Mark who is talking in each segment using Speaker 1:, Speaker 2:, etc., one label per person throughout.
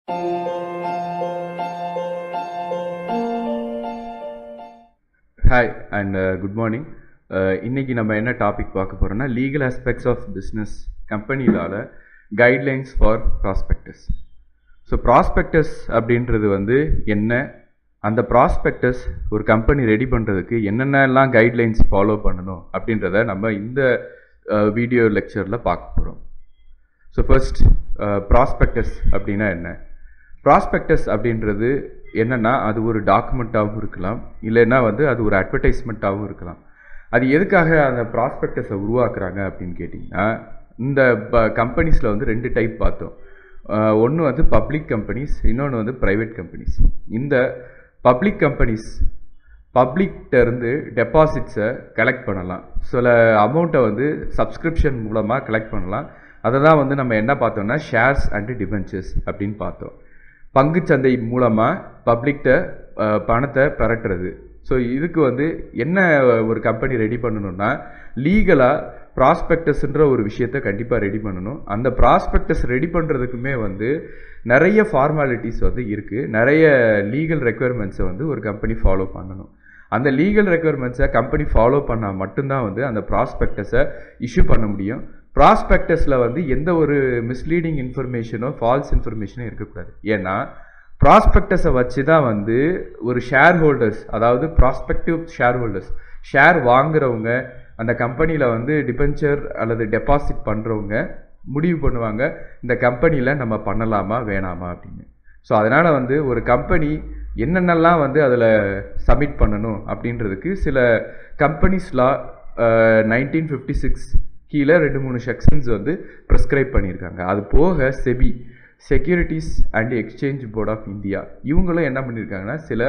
Speaker 1: Hi and good morning. இன்னைக்கு நம்ம என்ன டாபிக் பார்க்க போறோம்னா லீகல் ஆஸ்பெக்ட்ஸ் ஆஃப் பிஸ்னஸ் கம்பெனிலால guidelines for prospectus. So prospectus அப்படின்றது வந்து என்ன, அந்த ப்ராஸ்பெக்டஸ் ஒரு கம்பெனி ரெடி பண்ணுறதுக்கு என்னென்னலாம் கைட்லைன்ஸ் ஃபாலோ பண்ணணும் அப்படின்றத நம்ம இந்த வீடியோ லெக்சரில் பார்க்க போகிறோம். ஸோ ஃபர்ஸ்ட் ப்ராஸ்பெக்டஸ் அப்படின்னா என்ன? ப்ராஸ்பெக்டஸ் அப்படின்றது என்னென்னா அது ஒரு டாக்குமெண்ட்டாகவும் இருக்கலாம், இல்லைன்னா வந்து அது ஒரு அட்வர்டைஸ்மெண்ட்டாகவும் இருக்கலாம். அது எதுக்காக அந்த ப்ராஸ்பெக்டஸை உருவாக்குறாங்க அப்படின்னு கேட்டிங்கன்னா, இந்த கம்பெனிஸில் வந்து 2 டைப் பார்த்தோம். ஒன்று வந்து பப்ளிக் கம்பெனிஸ், இன்னொன்று வந்து ப்ரைவேட் கம்பெனிஸ். இந்த பப்ளிக் கம்பெனிஸ் பப்ளிக்டருந்து டெபாசிட்ஸை கலெக்ட் பண்ணலாம், சில அமௌண்ட்டை வந்து சப்ஸ்கிரிப்ஷன் மூலமாக கலெக்ட் பண்ணலாம். அதை தான் வந்து நம்ம என்ன பார்த்தோம்னா ஷேர்ஸ் அண்ட் டிபென்ச்சர்ஸ் அப்படின்னு பார்த்தோம். பங்குச்சந்தை மூலமாக பப்ளிக்கிட்ட பணத்தை பெறட்டுறது. ஸோ இதுக்கு வந்து என்ன ஒரு கம்பெனி ரெடி பண்ணணும்னா, லீகலாக ப்ராஸ்பெக்டஸ்ன்ற ஒரு விஷயத்தை கண்டிப்பாக ரெடி பண்ணணும். அந்த ப்ராஸ்பெக்டஸ் ரெடி பண்ணுறதுக்குமே வந்து நிறைய ஃபார்மாலிட்டிஸ் வந்து இருக்குது, நிறைய லீகல் ரெக்குயர்மெண்ட்ஸை வந்து ஒரு கம்பெனி ஃபாலோ பண்ணணும். அந்த லீகல் ரெக்குயர்மெண்ட்ஸை கம்பெனி ஃபாலோ பண்ணால் மட்டும்தான் வந்து அந்த ப்ராஸ்பெக்டஸை இஷ்யூ பண்ண முடியும். ப்ராஸ்பெக்டஸில் வந்து எந்த ஒரு மிஸ்லீடிங் இன்ஃபர்மேஷனோ ஃபால்ஸ் இன்ஃபர்மேஷனோ இருக்கக்கூடாது. ஏன்னா ப்ராஸ்பெக்டஸை வச்சு தான் வந்து ஒரு ஷேர் ஹோல்டர்ஸ், அதாவது ப்ராஸ்பெக்டிவ் ஷேர் ஹோல்டர்ஸ், ஷேர் வாங்குறவங்க, அந்த கம்பெனியில் வந்து டிபென்ச்சர் அல்லது டெபாசிட் பண்ணுறவங்க முடிவு பண்ணுவாங்க இந்த கம்பெனியில் நம்ம பண்ணலாமா வேணாமா அப்படின்னு. ஸோ அதனால் வந்து ஒரு கம்பெனி என்னென்னலாம் வந்து அதில் சப்மிட் பண்ணணும் அப்படின்றதுக்கு சில கம்பெனிஸ் லா 1956 கீழே 2-3 செக்ஷன்ஸ் வந்து ப்ரெஸ்கிரைப் பண்ணியிருக்காங்க. அது போக SEBI, securities and exchange board of India, இவங்களும் என்ன பண்ணியிருக்காங்கன்னா சில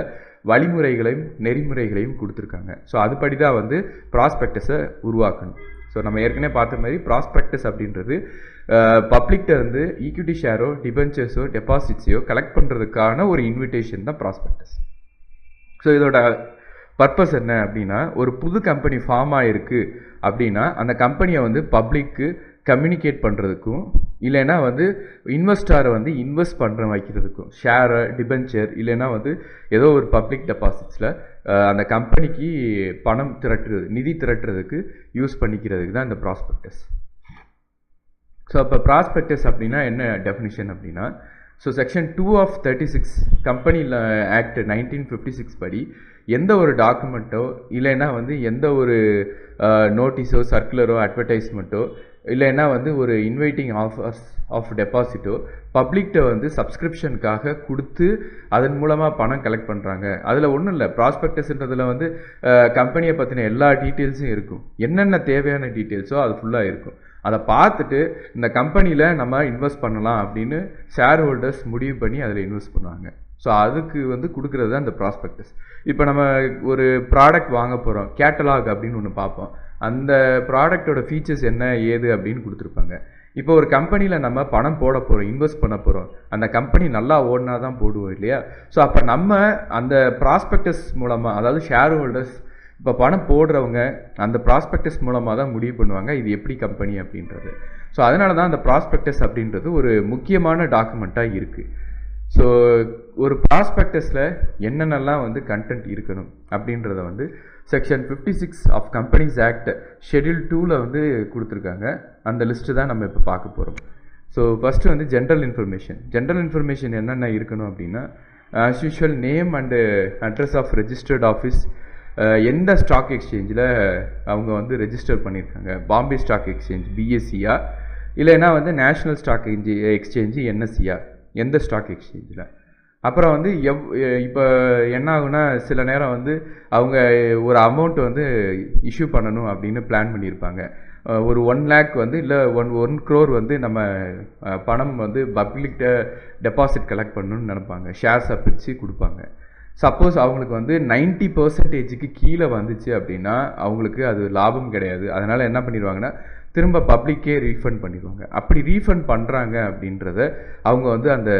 Speaker 1: வழிமுறைகளையும் நெறிமுறைகளையும் கொடுத்துருக்காங்க. ஸோ அதுபடி தான் வந்து ப்ராஸ்பெக்டஸை உருவாக்கணும். ஸோ நம்ம ஏற்கனவே பார்த்த மாதிரி ப்ராஸ்பெக்டஸ் அப்படின்றது பப்ளிக்கிட்ட இருந்து ஈக்விட்டி ஷேரோ டிபென்ச்சர்ஸோ டெபாசிட்ஸையோ கலெக்ட் பண்ணுறதுக்கான ஒரு இன்விடேஷன் தான் ப்ராஸ்பெக்டஸ். ஸோ இதோட பர்பஸ் என்ன அப்படின்னா, ஒரு புது கம்பெனி ஃபார்ம் ஆகிருக்கு அப்படின்னா அந்த கம்பெனியை வந்து பப்ளிக்கு கம்யூனிகேட் பண்ணுறதுக்கும், இல்லைன்னா வந்து இன்வெஸ்டாரை வந்து இன்வெஸ்ட் பண்ணுற வைக்கிறதுக்கும், ஷேரை டிபென்ச்சர் இல்லைன்னா வந்து ஏதோ ஒரு பப்ளிக் டெபாசிட்ஸில் அந்த கம்பெனிக்கு பணம் திரட்டுறது, நிதி திரட்டுறதுக்கு யூஸ் பண்ணிக்கிறதுக்கு தான் இந்த ப்ராஸ்பெக்டஸ். ஸோ அப்போ ப்ராஸ்பெக்டஸ் அப்படின்னா என்ன டெஃபினிஷன் அப்படின்னா, so section 2 of 36 company act 1956 படி எந்த ஒரு டாக்குமெண்ட்டோ இல்லைன்னா வந்து எந்த ஒரு நோட்டீஸோ சர்க்குலரோ அட்வர்டைஸ்மெண்ட்டோ இல்லைன்னா வந்து ஒரு இன்வைட்டிங் ஆஃபர்ஸ் ஆஃப் டெபாசிட்டோ பப்ளிக்கிட்ட வந்து சப்ஸ்கிரிப்ஷனுக்காக கொடுத்து அதன் மூலமாக பணம் கலெக்ட் பண்ணுறாங்க. அதில் ஒன்றும் இல்லை, ப்ராஸ்பெக்டஸ்ன்றதில் வந்து கம்பெனியை பற்றின எல்லா டீட்டெயில்ஸும் இருக்கும், என்னென்ன தேவையான டீட்டெயில்ஸோ அது ஃபுல்லாக இருக்கும். அதை பார்த்துட்டு இந்த கம்பெனியில் நம்ம இன்வெஸ்ட் பண்ணலாம் அப்படின்னு ஷேர் ஹோல்டர்ஸ் முடிவு பண்ணி அதில் இன்வெஸ்ட் பண்ணுவாங்க. ஸோ அதுக்கு வந்து கொடுக்குறது தான் இந்த ப்ராஸ்பெக்டஸ். இப்போ நம்ம ஒரு ப்ராடக்ட் வாங்க போகிறோம், கேட்டலாக் அப்படின்னு ஒன்று பார்ப்போம், அந்த ப்ராடக்டோட ஃபீச்சர்ஸ் என்ன ஏது அப்படின்னு கொடுத்துருப்பாங்க. இப்போ ஒரு கம்பெனியில் நம்ம பணம் போட போகிறோம், இன்வெஸ்ட் பண்ண போகிறோம், அந்த கம்பெனி நல்லா ஓடினா தான் போடுவோம் இல்லையா? ஸோ அப்போ நம்ம அந்த ப்ராஸ்பெக்டஸ் மூலமாக, அதாவது ஷேர் ஹோல்டர்ஸ் இப்போ பணம் போடுறவங்க அந்த ப்ராஸ்பெக்டஸ் மூலமாக தான் முடிவு பண்ணுவாங்க இது எப்படி கம்பெனி அப்படின்றது. ஸோ அதனால தான் அந்த ப்ராஸ்பெக்டஸ் அப்படின்றது ஒரு முக்கியமான டாக்குமெண்ட்டாக இருக்குது. ஸோ ஒரு ப்ராஸ்பெக்டஸில் என்னென்னலாம் வந்து கண்டென்ட் இருக்கணும் அப்படின்றத வந்து section 56 of companies act schedule 2ல் வந்து கொடுத்துருக்காங்க. அந்த லிஸ்ட்டு தான் நம்ம இப்போ பார்க்க போகிறோம். ஸோ ஃபஸ்ட்டு வந்து ஜென்ரல் இன்ஃபர்மேஷன். ஜென்ரல் இன்ஃபர்மேஷன் என்னென்ன இருக்கணும் அப்படின்னா, as usual name and address of registered office, எந்த ஸ்டாக் எக்ஸ்சேஞ்சில் அவங்க வந்து ரெஜிஸ்டர் பண்ணியிருக்காங்க, பாம்பே ஸ்டாக் எக்ஸ்சேஞ்ச் பிஎஸ்சியா இல்லைன்னா வந்து நேஷ்னல் ஸ்டாக் எக்ஸ்சேஞ்சு என்எஸ்சியா, எந்த ஸ்டாக் எக்ஸ்சேஞ்சில். அப்புறம் வந்து இப்போ என்ன ஆகுனா, சில நேரம் வந்து அவங்க ஒரு அமௌண்ட் வந்து இஷ்யூ பண்ணணும் அப்படின்னு பிளான் பண்ணியிருப்பாங்க. ஒரு 1 lakh வந்து இல்லை 1 crore வந்து நம்ம பணம் வந்து பப்ளிக்கிட்ட டெபாசிட் கலெக்ட் பண்ணணும்னு நினைப்பாங்க, ஷேர்ஸை பிரித்து கொடுப்பாங்க. சப்போஸ் அவங்களுக்கு வந்து 90% கீழே வந்துச்சு அப்படின்னா அவங்களுக்கு அது லாபம் கிடையாது. அதனால் என்ன பண்ணிடுவாங்கன்னா திரும்ப பப்ளிக்கே ரீஃபண்ட் பண்ணிடுவாங்க. அப்படி ரீஃபண்ட் பண்ணுறாங்க அப்படின்றத அவங்க வந்து அந்த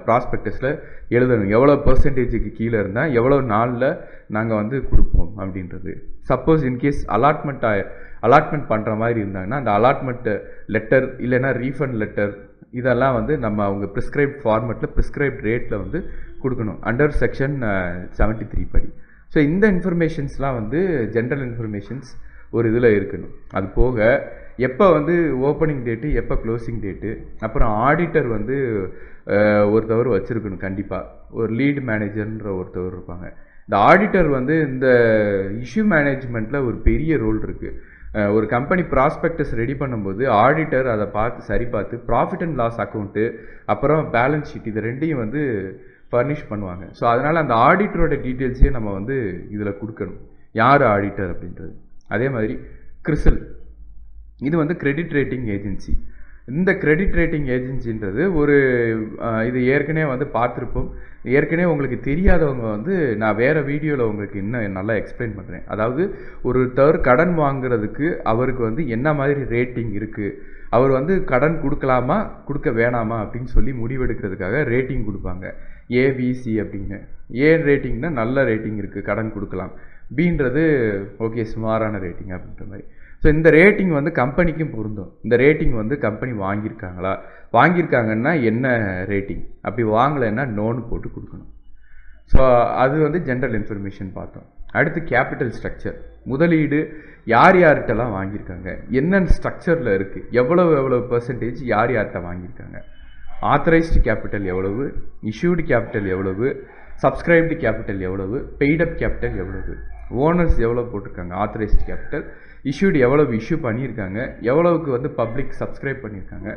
Speaker 1: ப்ராஸ்பெக்டஸில் எழுதணும், எவ்வளோ பெர்சன்டேஜுக்கு கீழே இருந்தால் எவ்வளோ நாளில் நாங்கள் வந்து கொடுப்போம் அப்படின்றது. சப்போஸ் இன்கேஸ் அலாட்மெண்ட் பண்ணுற மாதிரி இருந்தாங்கன்னா அந்த அலாட்மெண்ட் லெட்டர் இல்லைன்னா ரீஃபண்ட் லெட்டர் இதெல்லாம் வந்து நம்ம அவங்க ப்ரிஸ்கிரைப்ட் ஃபார்மேட்டில் ப்ரிஸ்கிரைப்ட் ரேட்டில் வந்து கொடுக்கணும் அண்டர் செக்ஷன் 73 படி. ஸோ இந்த இன்ஃபர்மேஷன்ஸ்லாம் வந்து ஜென்ரல் இன்ஃபர்மேஷன்ஸ் ஒரு இதில் இருக்கணும். அது போக எப்போ வந்து ஓப்பனிங் டேட்டு, எப்போ க்ளோசிங் டேட்டு, அப்புறம் ஆடிட்டர் வந்து ஒருத்தவர் வச்சுருக்கணும். கண்டிப்பாக ஒரு லீட் மேனேஜர்ன்ற ஒருத்தவர் இருப்பாங்க. இந்த ஆடிட்டர் வந்து இந்த இஷ்யூ மேனேஜ்மெண்ட்டில் ஒரு பெரிய ரோல் இருக்குது. ஒரு கம்பெனி ப்ராஸ்பெக்டஸ் ரெடி பண்ணும்போது ஆடிட்டர் அதை பார்த்து சரி பார்த்து ப்ராஃபிட் அண்ட் லாஸ் அக்கௌண்ட்டு அப்புறம் பேலன்ஸ் ஷீட் இது ரெண்டையும் வந்து ஃபர்னிஷ் பண்ணுவாங்க. ஸோ அதனால் அந்த ஆடிட்டரோட டீட்டெயில்ஸையும் நம்ம வந்து இதில் கொடுக்கணும், யார் ஆடிட்டர் அப்படின்றது. அதே மாதிரி கிறிசல், இது வந்து கிரெடிட் ரேட்டிங் ஏஜென்சி. இந்த கிரெடிட் ரேட்டிங் ஏஜென்சின்றது ஒரு இது ஏற்கனவே வந்து பார்த்துருப்போம். ஏற்கனவே உங்களுக்கு தெரியாதவங்க வந்து நான் வேறு வீடியோவில் உங்களுக்கு இன்னும் நல்லா எக்ஸ்பிளைன் பண்ணுறேன். அதாவது ஒருத்தர் கடன் வாங்குறதுக்கு அவருக்கு வந்து என்ன மாதிரி ரேட்டிங் இருக்குது, அவர் வந்து கடன் கொடுக்கலாமா கொடுக்க வேணாமா அப்படின்னு சொல்லி முடிவெடுக்கிறதுக்காக ரேட்டிங் கொடுப்பாங்க. ஏபிசி அப்படின்னு. ஏ ரேட்டிங்னா நல்ல ரேட்டிங் இருக்குது, கடன் கொடுக்கலாம். பின்றது ஓகே சுமாரான ரேட்டிங் அப்படின்ற மாதிரி. ஸோ இந்த ரேட்டிங் வந்து கம்பெனிக்கும் பொருந்தும். இந்த ரேட்டிங் வந்து கம்பெனி வாங்கியிருக்காங்களா, வாங்கியிருக்காங்கன்னா என்ன ரேட்டிங், அப்படி வாங்கலைன்னா நோன்னு போட்டு கொடுக்கணும். ஸோ அது வந்து ஜென்ரல் இன்ஃபர்மேஷன் பார்த்தோம். அடுத்து கேபிட்டல் ஸ்ட்ரக்சர், முதலீடு யார் யார்கிட்டலாம் வாங்கியிருக்காங்க, என்னென்ன ஸ்ட்ரக்சரில் இருக்குது, எவ்வளவு பெர்சன்டேஜ் யார் யார்கிட்ட வாங்கியிருக்காங்க, ஆத்தரைஸ்டு கேபிட்டல் எவ்வளவு, இஷ்யூடு கேபிட்டல் எவ்வளவு, சப்ஸ்கிரைப்டு கேபிட்டல் எவ்வளவு, பெய்டப் கேபிட்டல் எவ்வளவு, ஓனர்ஸ் எவ்வளோ போட்டிருக்காங்க ஆத்தரைஸ்டு கேபிட்டல், இஷ்யூடு எவ்வளவு இஷ்யூ பண்ணியிருக்காங்க, எவ்வளவுக்கு வந்து பப்ளிக் சப்ஸ்கிரைப் பண்ணியிருக்காங்க,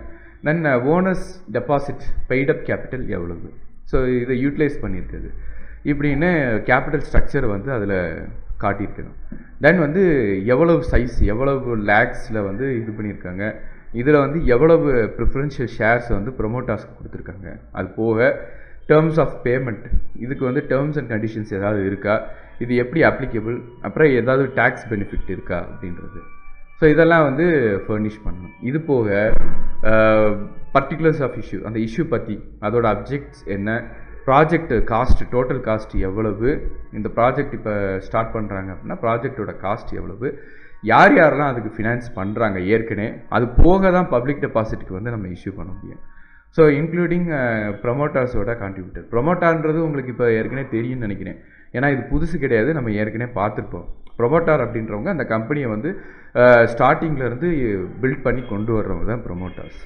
Speaker 1: தென் ஓனர்ஸ் டெபாசிட் பெய்டப் கேபிட்டல் எவ்வளவு, ஸோ இதை யூட்டிலைஸ் பண்ணியிருக்குது இப்படின்னு கேபிட்டல் ஸ்ட்ரக்சர் வந்து அதில் காட்டியிருக்கணும். தென் வந்து எவ்வளவு சைஸ், எவ்வளவு லேக்ஸில் வந்து இது பண்ணியிருக்காங்க, இதில் வந்து எவ்வளவு ப்ரிஃபரன்ஷியல் ஷேர்ஸ் வந்து ப்ரொமோட்டர்ஸ்க்கு கொடுத்துருக்காங்க. அது போக டேர்ம்ஸ் ஆஃப் பேமெண்ட், இதுக்கு வந்து டேர்ம்ஸ் அண்ட் கண்டிஷன்ஸ் ஏதாவது இருக்கா, இது எப்படி அப்ளிகபிள், அப்புறம் ஏதாவது டேக்ஸ் பெனிஃபிட் இருக்கா அப்படின்றது. ஸோ இதெல்லாம் வந்து ஃபர்னிஷ் பண்ணணும். இது போக பர்டிகுலர்ஸ் ஆஃப் இஷ்யூ, அந்த இஷ்யூ பற்றி, அதோட அப்ஜெக்ட்ஸ் என்ன, ப்ராஜெக்ட் காஸ்ட், டோட்டல் காஸ்ட் எவ்வளவு, இந்த ப்ராஜெக்ட் இப்போ ஸ்டார்ட் பண்ணுறாங்க அப்படின்னா ப்ராஜெக்டோட காஸ்ட் எவ்வளவு, யார் யாரெல்லாம் அதுக்கு ஃபினான்ஸ் பண்ணுறாங்க ஏற்கனவே, அது போக தான் பப்ளிக் டெபாசிட்டுக்கு வந்து நம்ம இஷ்யூ பண்ண முடியும். ஸோ இன்க்ளூடிங் ப்ரொமோட்டர்ஸோட கான்ட்ரிபியூட்டர். ப்ரொமோட்டார்ன்றது உங்களுக்கு இப்போ ஏற்கனவே தெரியும்னு நினைக்கிறேன், ஏன்னா இது புதுசு கிடையாது, நம்ம ஏற்கனவே பார்த்துருப்போம். ப்ரொமோட்டார் அப்படின்றவங்க அந்த கம்பெனியை வந்து ஸ்டார்டிங்லேருந்து பில்ட் பண்ணி கொண்டு வர்றவங்க தான் ப்ரொமோட்டர்ஸ்.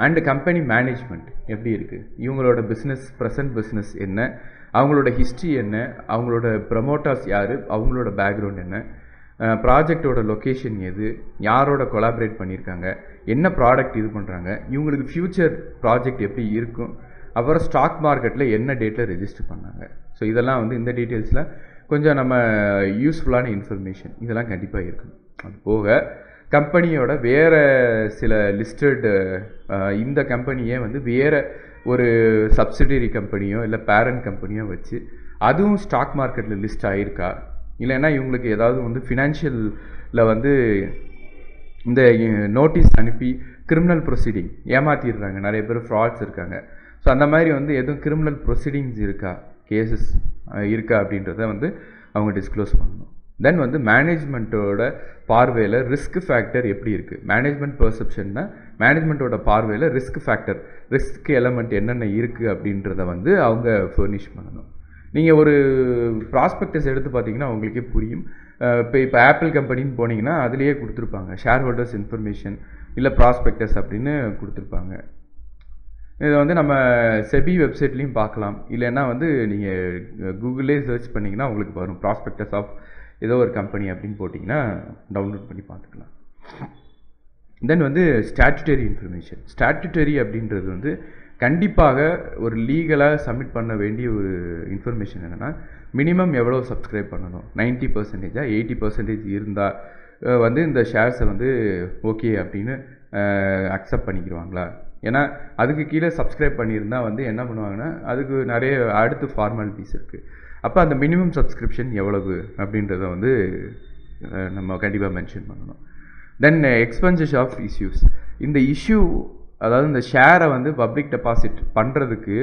Speaker 1: அண்டு கம்பெனி மேனேஜ்மெண்ட் எப்படி இருக்குது, இவங்களோட பிஸ்னஸ், ப்ரெசன்ட் பிஸ்னஸ் என்ன, அவங்களோட ஹிஸ்ட்ரி என்ன, அவங்களோட ப்ரமோட்டர்ஸ் யார், அவங்களோட பேக்ரவுண்ட் என்ன, ப்ராஜெக்டோட லொக்கேஷன் எது, யாரோட கொலாபரேட் பண்ணியிருக்காங்க, என்ன ப்ராடக்ட் இது பண்ணுறாங்க, இவங்களுக்கு ஃப்யூச்சர் ப்ராஜெக்ட் எப்படி இருக்கும், அப்புறம் ஸ்டாக் மார்க்கெட்டில் என்ன டேட்டில் ரெஜிஸ்டர் பண்ணாங்க. ஸோ இதெல்லாம் வந்து இந்த டீட்டெயில்ஸில் கொஞ்சம் நம்ம யூஸ்ஃபுல்லான இன்ஃபர்மேஷன் இதெல்லாம் கண்டிப்பாக இருக்கும். அது போக கம்பெனியோட வேறு சில லிஸ்டட், இந்த கம்பெனியே வந்து வேறு ஒரு சப்சிடரி கம்பெனியோ இல்லை பேரண்ட் கம்பெனியோ வச்சு அதுவும் ஸ்டாக் மார்க்கெட்டில் லிஸ்ட் ஆகிருக்கா, இல்லைன்னா இவங்களுக்கு ஏதாவது வந்து ஃபினான்ஷியலில் வந்து இந்த நோட்டீஸ் அனுப்பி கிரிமினல் ப்ரொசீடிங் ஏமாற்றிடுறாங்க, நிறைய பேர் ஃப்ராட்ஸ் இருக்காங்க. ஸோ அந்த மாதிரி வந்து எதுவும் கிரிமினல் ப்ரொசீடிங்ஸ் இருக்கா, கேசஸ் இருக்கா அப்படின்றத வந்து அவங்க டிஸ்க்ளோஸ் பண்ணணும். தென் வந்து மேனேஜ்மெண்ட்டோட பார்வையில் ரிஸ்க் ஃபேக்டர் எப்படி இருக்குது, மேனேஜ்மெண்ட் பெர்செப்ஷன்னா மேனேஜ்மெண்ட்டோட பார்வையில் ரிஸ்க் ஃபேக்டர், ரிஸ்க் எலமெண்ட் என்னென்ன இருக்குது அப்படின்றத வந்து அவங்க ஃபர்னிஷ் பண்ணணும். நீங்கள் ஒரு ப்ராஸ்பெக்டஸ் எடுத்து பார்த்தீங்கன்னா உங்களுக்கே புரியும். இப்போ ஆப்பிள் கம்பெனின்னு போனீங்கன்னா அதுலேயே கொடுத்துருப்பாங்க ஷேர் ஹோல்டர்ஸ் இன்ஃபர்மேஷன் இல்லை ப்ராஸ்பெக்டஸ் அப்படின்னு கொடுத்துருப்பாங்க. இதை வந்து நம்ம செபி வெப்சைட்லேயும் பார்க்கலாம், இல்லைன்னா வந்து நீங்கள் கூகுளே சர்ச் பண்ணிங்கன்னா உங்களுக்கு வரும் ப்ராஸ்பெக்டஸ் ஆஃப் ஏதோ ஒரு கம்பெனி அப்படின்னு போட்டிங்கன்னா டவுன்லோட் பண்ணி பார்த்துக்கலாம். தென் வந்து ஸ்டாட்யூட்டரி இன்ஃபர்மேஷன். ஸ்டாட்யூட்டரி அப்படின்றது வந்து கண்டிப்பாக ஒரு லீகலாக சப்மிட் பண்ண வேண்டிய ஒரு இன்ஃபர்மேஷன் என்னென்னா, மினிமம் எவ்வளோ சப்ஸ்கிரைப் பண்ணணும், 90% 80% இருந்தால் வந்து இந்த ஷேர்ஸை வந்து ஓகே அப்படின்னு அக்செப்ட் பண்ணிக்கிடுவாங்களா. ஏன்னா அதுக்கு கீழே சப்ஸ்கிரைப் பண்ணியிருந்தால் வந்து என்ன பண்ணுவாங்கன்னா அதுக்கு நிறைய அடுத்து ஃபார்மாலிட்டிஸ் இருக்குது. அப்போ அந்த மினிமம் சப்ஸ்கிரிப்ஷன் எவ்வளவு அப்படின்றத வந்து நம்ம கண்டிப்பாக மென்ஷன் பண்ணணும். தென் எக்ஸ்பென்சஸ் ஆஃப் இஷ்யூஸ். இந்த இஷ்யூ அதாவது இந்த ஷேரை வந்து பப்ளிக் டெபாசிட் பண்ணுறதுக்கு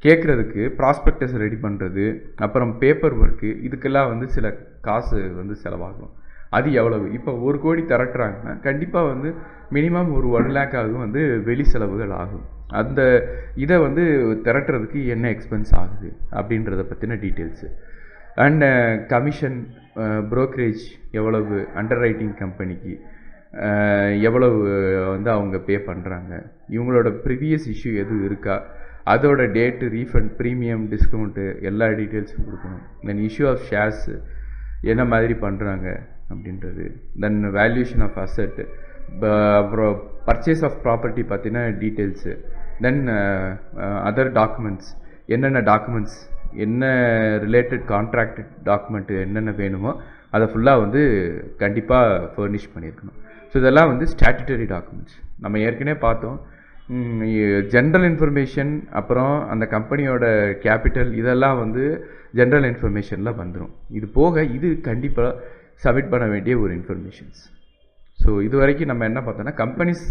Speaker 1: கேட்குறதுக்கு ப்ராஸ்பெக்டஸ் ரெடி பண்ணுறது, அப்புறம் பேப்பர் ஒர்க்கு, இதுக்கெல்லாம் வந்து சில காசு வந்து செலவாகும். அது எவ்வளவு. இப்போ 1 கோடி திரட்டுறாங்கன்னா கண்டிப்பாக வந்து மினிமம் ஒரு 1 lakh ஆகும் வந்து வெளி செலவுகள் ஆகும். அந்த இதை வந்து திரட்டுறதுக்கு என்ன எக்ஸ்பென்ஸ் ஆகுது அப்படின்றத பற்றின டீட்டெயில்ஸு. அண்ட் கமிஷன், ப்ரோக்கரேஜ் எவ்வளவு, அண்டர் ரைட்டிங் கம்பெனிக்கு எவ்வளவு வந்து அவங்க பே பண்ணுறாங்க, இவங்களோட ப்ரீவியஸ் இஷ்யூ எதுவும் இருக்கா, அதோட டேட்டு, ரீஃபண்ட், ப்ரீமியம், டிஸ்கவுண்ட்டு எல்லா டீட்டெயில்ஸும் கொடுக்கணும். தென் இஷ்யூ ஆஃப் ஷேர்ஸு என்ன மாதிரி பண்ணுறாங்க அப்படின்றது. தென் வேல்யூஷன் ஆஃப் அசெட்டு, அப்புறம் பர்ச்சேஸ் ஆஃப் ப்ராப்பர்ட்டி பற்றின டீட்டெயில்ஸு. தென் அதர் டாக்குமெண்ட்ஸ், என்னென்ன டாக்குமெண்ட்ஸ், என்ன ரிலேட்டட் கான்ட்ராக்ட் டாக்குமெண்ட்டு என்னென்ன வேணுமோ அதை ஃபுல்லாக வந்து கண்டிப்பாக ஃபர்னிஷ் பண்ணியிருக்கணும். ஸோ இதெல்லாம் வந்து ஸ்டாட்யூட்டரி டாக்குமெண்ட்ஸ். நம்ம ஏற்கனவே பார்த்தோம், ஜென்ரல் இன்ஃபர்மேஷன், அப்புறம் அந்த கம்பெனியோட கேபிட்டல், இதெல்லாம் வந்து ஜென்ரல் இன்ஃபர்மேஷனில் வந்துடும். இது போக இது கண்டிப்பாக சப்மிட் பண்ண வேண்டிய ஒரு இன்ஃபர்மேஷன்ஸ். ஸோ இது வரைக்கும் நம்ம என்ன பார்த்தோம்னா கம்பெனிஸ்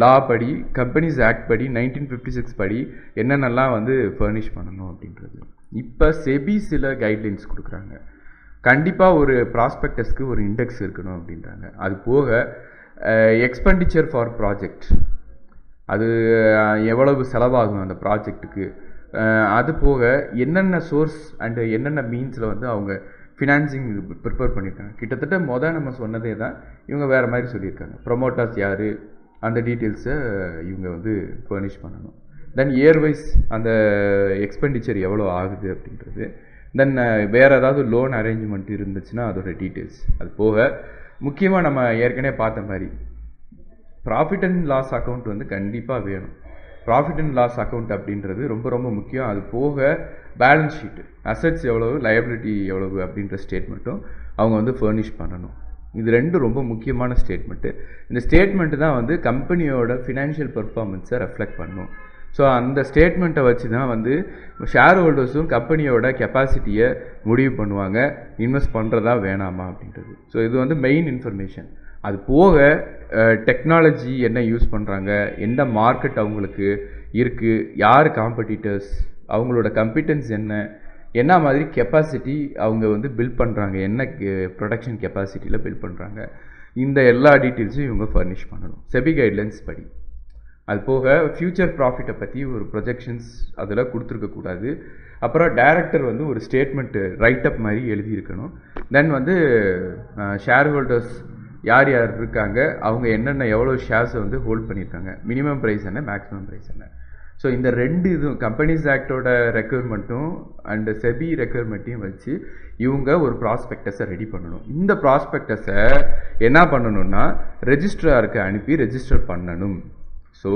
Speaker 1: லா படி, கம்பெனிஸ் ஆக்ட் படி, 1956 படி என்னென்னலாம் வந்து ஃபர்னிஷ் பண்ணணும் அப்படின்றது. இப்போ செபி சில கைட்லைன்ஸ் கொடுக்குறாங்க. கண்டிப்பாக ஒரு ப்ராஸ்பெக்டஸ்க்கு ஒரு இண்டெக்ஸ் இருக்கணும் அப்படின்றாங்க. அது போக எக்ஸ்பெண்டிச்சர் ஃபார் ப்ராஜெக்ட், அது எவ்வளவு செலவாகும் அந்த ப்ராஜெக்ட்டுக்கு, அது போக என்னென்ன சோர்ஸ் அண்டு என்னென்ன மீன்ஸில் வந்து அவங்க ஃபினான்சிங் ப்ரிப்பேர் பண்ணியிருக்காங்க. கிட்டத்தட்ட நம்ம சொன்னதே தான் இவங்க வேறு மாதிரி சொல்லியிருக்காங்க. ப்ரொமோட்டர்ஸ் யார், அந்த டீட்டெயில்ஸை இவங்க வந்து ஃபர்னிஷ் பண்ணணும். தென் இயர்வைஸ் அந்த எக்ஸ்பெண்டிச்சர் எவ்வளோ ஆகுது அப்படின்றது. தென் வேறு ஏதாவது லோன் அரேஞ்ச்மெண்ட் இருந்துச்சுன்னா அதோட டீட்டெயில்ஸ். அது போக முக்கியமாக நம்ம ஏற்கனவே பார்த்த மாதிரி ப்ராஃபிட் அண்ட் லாஸ் அக்கௌண்ட் வந்து கண்டிப்பாக வேணும். ப்ராஃபிட் அண்ட் லாஸ் அக்கௌண்ட் அப்படின்றது ரொம்ப ரொம்ப முக்கியம். அது போக பேலன்ஸ் ஷீட்டு, அசெட்ஸ் எவ்வளவு, லயபிலிட்டி எவ்வளவு அப்படின்ற ஸ்டேட்மெண்ட்டும் அவங்க வந்து ஃபர்னிஷ் பண்ணணும். இது ரெண்டும் ரொம்ப முக்கியமான ஸ்டேட்மெண்ட்டு. இந்த ஸ்டேட்மெண்ட்டு தான் வந்து கம்பெனியோட ஃபினான்ஷியல் பெர்ஃபார்மன்ஸை ரெஃப்ளெக்ட் பண்ணும். ஸோ அந்த ஸ்டேட்மெண்ட்டை வச்சு தான் வந்து ஷேர் ஹோல்டர்ஸும் கம்பெனியோட கெப்பாசிட்டியை முடிவு பண்ணுவாங்க, இன்வெஸ்ட் பண்ணுறதா வேணாமா அப்படின்றது. ஸோ இது வந்து மெயின் இன்ஃபர்மேஷன். அது போக டெக்னாலஜி என்ன யூஸ் பண்ணுறாங்க, எந்த மார்க்கெட் அவங்களுக்கு இருக்குது, யார் காம்படிட்டர்ஸ், அவங்களோட கம்பிட்டன்ஸ் என்ன மாதிரி கெப்பாசிட்டி அவங்க வந்து பில்ட் பண்ணுறாங்க, என்ன ப்ரொடக்ஷன் கெப்பாசிட்டியில் பில்ட் பண்ணுறாங்க, இந்த எல்லா டீட்டெயில்ஸும் இவங்க ஃபர்னிஷ் பண்ணணும் செபி கைட்லைன்ஸ் படி. அது போக ஃப்யூச்சர் ப்ராஃபிட்டை பற்றி ஒரு ப்ரொஜெக்ஷன்ஸ் அதில் கொடுத்துருக்கக்கூடாது. அப்புறம் டைரக்டர் வந்து ஒரு ஸ்டேட்மெண்ட்டு ரைட்டப் மாதிரி எழுதியிருக்கணும். தென் வந்து ஷேர் ஹோல்டர்ஸ் யார் யார் இருக்காங்க, அவங்க என்னென்ன எவ்வளோ ஷேர்ஸை வந்து ஹோல்ட் பண்ணியிருக்காங்க, மினிமம் ப்ரைஸ் என்ன, மேக்ஸிமம் ப்ரைஸ் என்ன. ஸோ இந்த ரெண்டு இதுவும் கம்பெனிஸ் ஆக்டோட ரெக்யர்மெண்ட்டும் அண்டு செபி ரெக்யர்மெண்ட்டையும் வச்சு இவங்க ஒரு ப்ராஸ்பெக்டஸை ரெடி பண்ணணும். இந்த ப்ராஸ்பெக்டஸை என்ன பண்ணணும்னா ரெஜிஸ்ட்ராருக்கு அனுப்பி ரெஜிஸ்டர் பண்ணணும். ஸோ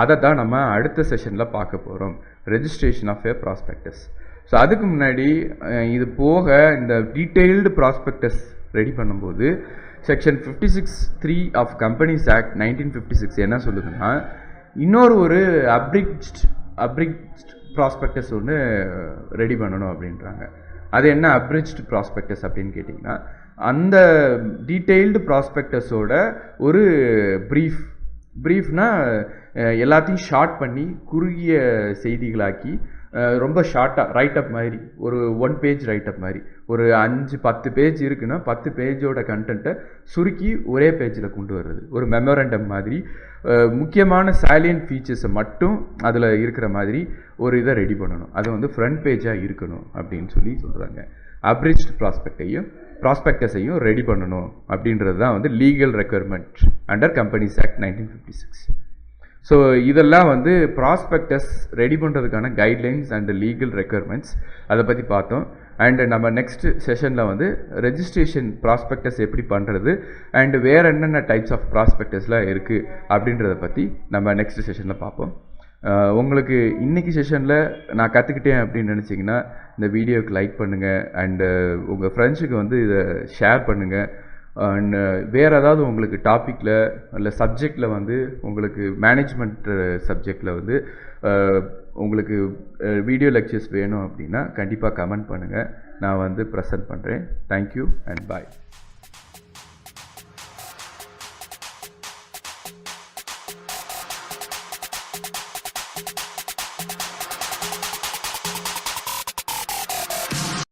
Speaker 1: அதை தான் நம்ம அடுத்த செஷனில் பார்க்க போகிறோம், registration of a prospectus. So அதுக்கு முன்னாடி இது போக இந்த டீட்டெயில்டு ப்ராஸ்பெக்டஸ் ரெடி பண்ணும்போது செக்ஷன் 56(3) ஆஃப் கம்பெனிஸ் ஆக்ட் 1956 என்ன சொல்லுதுன்னா, ஒரு அப்ரிஜ்ட் ப்ராஸ்பெக்டஸ் ஒன்று ரெடி பண்ணணும் அப்படின்றாங்க. அது என்ன அப்ரிஜ்ட் ப்ராஸ்பெக்டஸ் அப்படின்னு கேட்டிங்கன்னா, அந்த டீட்டெயில்டு ப்ராஸ்பெக்டஸோட ஒரு ப்ரீஃப்னா எல்லாத்தையும் ஷார்ட் பண்ணி குறுகிய செய்திகளாக்கி ரொம்ப ஷார்ட்டாக ரைட்டப் மாதிரி, ஒரு 1 பேஜ் ரைட்டப் மாதிரி, ஒரு 5-10 பேஜ் இருக்குன்னா 10 பேஜோட கண்டென்ட்டை சுருக்கி ஒரே பேஜில் கொண்டு வர்றது, ஒரு மெமோரண்டம் மாதிரி முக்கியமான சாலியன்ட் ஃபீச்சர்ஸை மட்டும் அதில் இருக்கிற மாதிரி ஒரு இதை ரெடி பண்ணணும். அது வந்து ஃப்ரண்ட் பேஜாக இருக்கணும் அப்படின்னு சொல்கிறாங்க. அப்ரிஜ்ட் ப்ராஸ்பெக்டஸையும் ரெடி பண்ணணும் அப்படின்றது தான் வந்து legal requirement under companies act 1956. So இதெல்லாம் வந்து ப்ராஸ்பெக்டஸ் ரெடி பண்ணுறதுக்கான கைட்லைன்ஸ் அண்ட் லீகல் ரெக்யர்மெண்ட்ஸ், அதை பற்றி பார்த்தோம். அண்டு நம்ம நெக்ஸ்ட் செஷனில் வந்து ரெஜிஸ்ட்ரேஷன் ப்ராஸ்பெக்டஸ் எப்படி பண்ணுறது அண்டு வேறு என்னென்ன டைப்ஸ் ஆஃப் ப்ராஸ்பெக்டஸ்லாம் இருக்குது அப்படின்றத பற்றி நம்ம நெக்ஸ்ட் செஷனில் பார்ப்போம். உங்களுக்கு இன்றைக்கி செஷனில் நான் கற்றுக்கிட்டேன் அப்படின்னு நினச்சிங்கன்னா இந்த வீடியோவுக்கு லைக் பண்ணுங்கள் அண்டு உங்கள் ஃப்ரெண்ட்ஸுக்கு வந்து இதை ஷேர் பண்ணுங்கள். அண்ட் வேறு ஏதாவது உங்களுக்கு டாப்பிக்கில் இல்லை சப்ஜெக்டில் வந்து உங்களுக்கு மேனேஜ்மெண்ட் சப்ஜெக்டில் வந்து உங்களுக்கு வீடியோ லெக்சர்ஸ் வேணும் அப்படின்னா கண்டிப்பாக கமெண்ட் பண்ணுங்கள், நான் வந்து ப்ரெசென்ட் பண்ணுறேன். Thank you and bye.